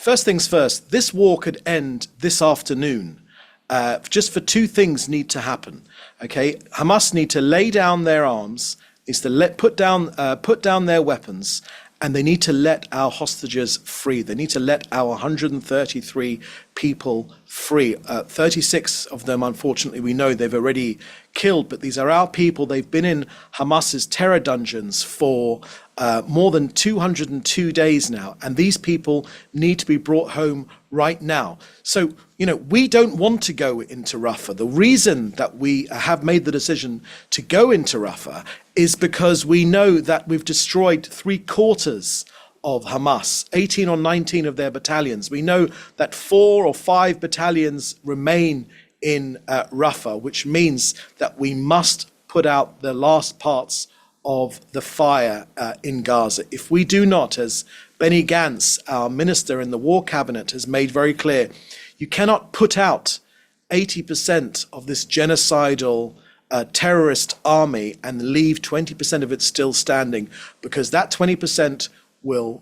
First things first, this war could end this afternoon. Just for two things need to happen. Okay, Hamas need to lay down their arms, needs to put down their weapons, and they need to let our hostages free. They need to let our 133 people free. 36 of them, unfortunately, we know they've already killed, but these are our people. They've been in Hamas's terror dungeons for more than 202 days now, and these people need to be brought home right now. So, we don't want to go into Rafah. The reason that we have made the decision to go into Rafah is because we know that we've destroyed 3/4 of Hamas, 18 or 19 of their battalions. We know that 4 or 5 battalions remain in Rafah, which means that we must put out the last parts of the fire in Gaza. If we do not, as Benny Gantz, our minister in the war cabinet, has made very clear, you cannot put out 80% of this genocidal terrorist army and leave 20% of it still standing, because that 20% will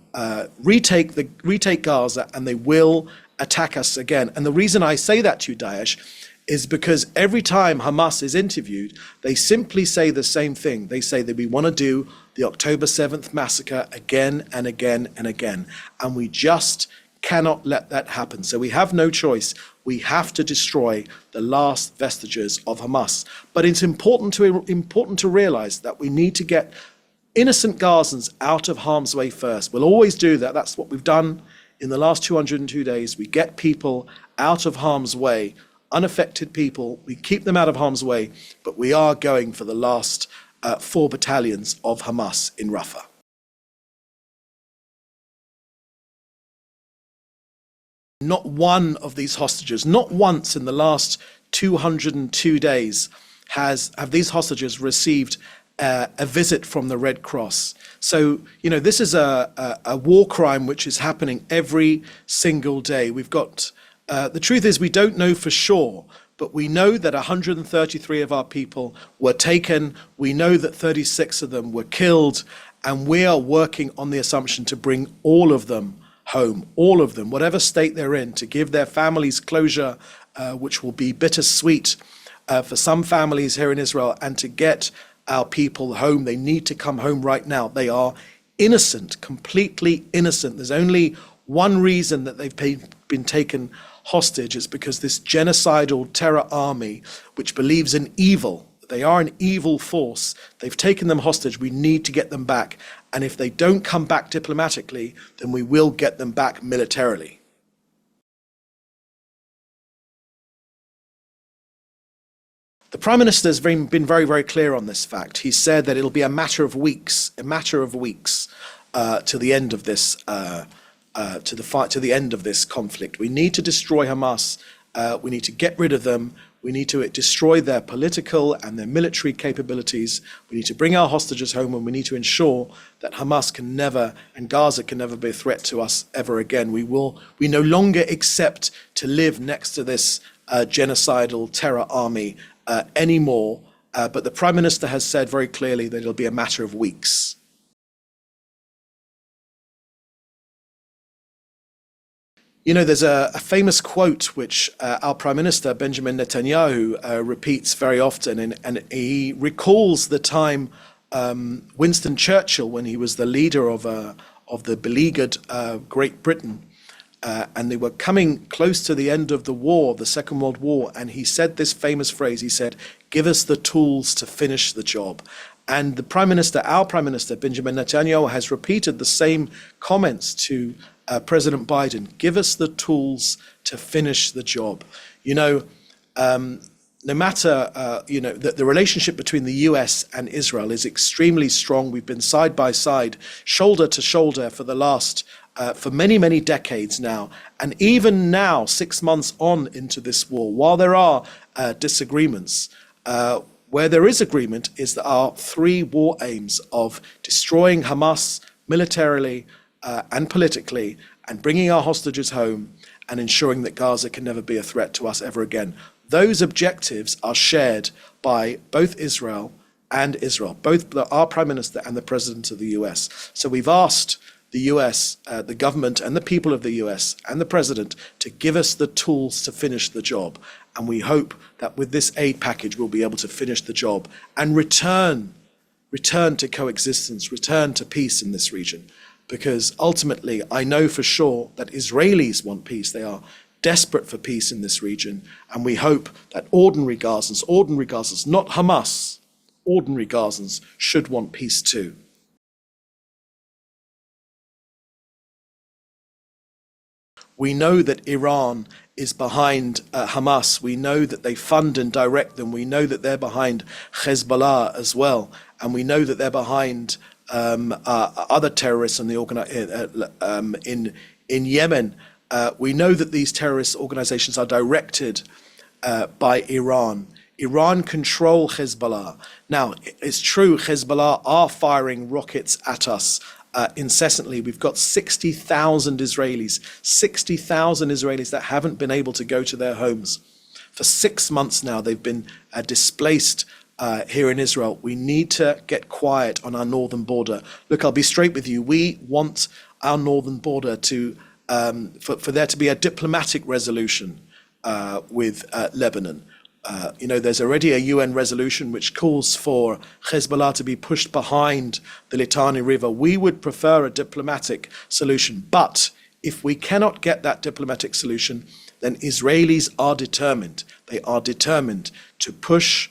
retake Gaza, and they will attack us again. And the reason I say that to you, Daesh, is because every time Hamas is interviewed, they simply say the same thing. They say that we want to do the October 7th massacre again and again and again. And we just cannot let that happen. So we have no choice. We have to destroy the last vestiges of Hamas. But it's important to realize that we need to get innocent Gazans out of harm's way first. We'll always do that. That's what we've done in the last 202 days. We get people out of harm's way, unaffected people. We keep them out of harm's way, but we are going for the last 4 battalions of Hamas in Rafah. Not one of these hostages, not once in the last 202 days have these hostages received a visit from the Red Cross. So, this is a war crime which is happening every single day. We've got, the truth is we don't know for sure, but we know that 133 of our people were taken. We know that 36 of them were killed, and we are working on the assumption to bring all of them home, all of them, whatever state they're in, to give their families closure, which will be bittersweet for some families here in Israel, and to get our people home. They need to come home right now. They are innocent, completely innocent. There's only one reason that they've been taken hostage. It's because this genocidal terror army, which believes in evil, they are an evil force. They've taken them hostage. We need to get them back. And if they don't come back diplomatically, then we will get them back militarily. The Prime Minister has been very, very clear on this fact. He said that it'll be a matter of weeks, to the end of this, to the end of this conflict. We need to destroy Hamas. We need to get rid of them. We need to destroy their political and their military capabilities. We need to bring our hostages home, and we need to ensure that Hamas can never, and Gaza can never be a threat to us ever again. We no longer accept to live next to this genocidal terror army anymore. But the Prime Minister has said very clearly that it'll be a matter of weeks. There's a famous quote which our Prime Minister Benjamin Netanyahu repeats very often, and he recalls the time Winston Churchill, when he was the leader of the beleaguered Great Britain, and they were coming close to the end of the war, the Second World War, and he said this famous phrase. He said, "Give us the tools to finish the job." And the Prime Minister, our Prime Minister Benjamin Netanyahu, has repeated the same comments to President Biden. Give us the tools to finish the job. No matter, the relationship between the US and Israel is extremely strong. We've been side by side, shoulder to shoulder for the last, for many, many decades now. And even now, 6 months on into this war, while there are disagreements, where there is agreement is that our 3 war aims of destroying Hamas militarily, and politically, and bringing our hostages home, and ensuring that Gaza can never be a threat to us ever again. Those objectives are shared by both Israel and Israel, both our Prime Minister and the President of the US. So we've asked the US, the government and the people of the US and the president to give us the tools to finish the job. And we hope that with this aid package, we'll be able to finish the job and return to coexistence, return to peace in this region. Because ultimately, I know for sure that Israelis want peace. They are desperate for peace in this region. And we hope that ordinary Gazans, not Hamas, ordinary Gazans should want peace too. We know that Iran is behind Hamas. We know that they fund and direct them. We know that they're behind Hezbollah as well. And we know that they're behind other terrorists in Yemen. We know that these terrorist organizations are directed by Iran. Iran control Hezbollah. Now, it's true, Hezbollah are firing rockets at us incessantly. We've got 60,000 Israelis that haven't been able to go to their homes. For 6 months now, they've been displaced here in Israel. We need to get quiet on our northern border. Look, I'll be straight with you. We want our northern border to for there to be a diplomatic resolution with Lebanon. There's already a UN resolution which calls for Hezbollah to be pushed behind the Litani River. We would prefer a diplomatic solution. But if we cannot get that diplomatic solution, then Israelis are determined. They are determined to push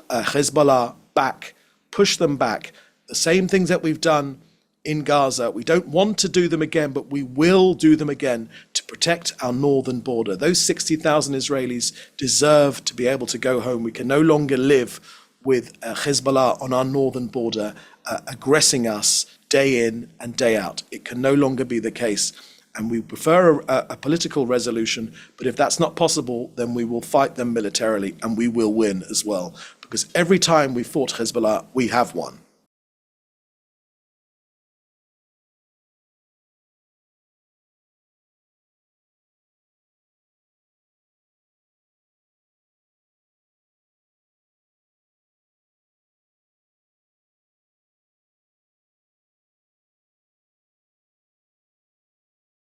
Hezbollah back, push them back. The same things that we've done in Gaza. We don't want to do them again, but we will do them again to protect our northern border. Those 60,000 Israelis deserve to be able to go home. We can no longer live with Hezbollah on our northern border aggressing us day in and day out. It can no longer be the case. And we prefer a political resolution, but if that's not possible, then we will fight them militarily and we will win as well. Because every time we fought Hezbollah, we have won.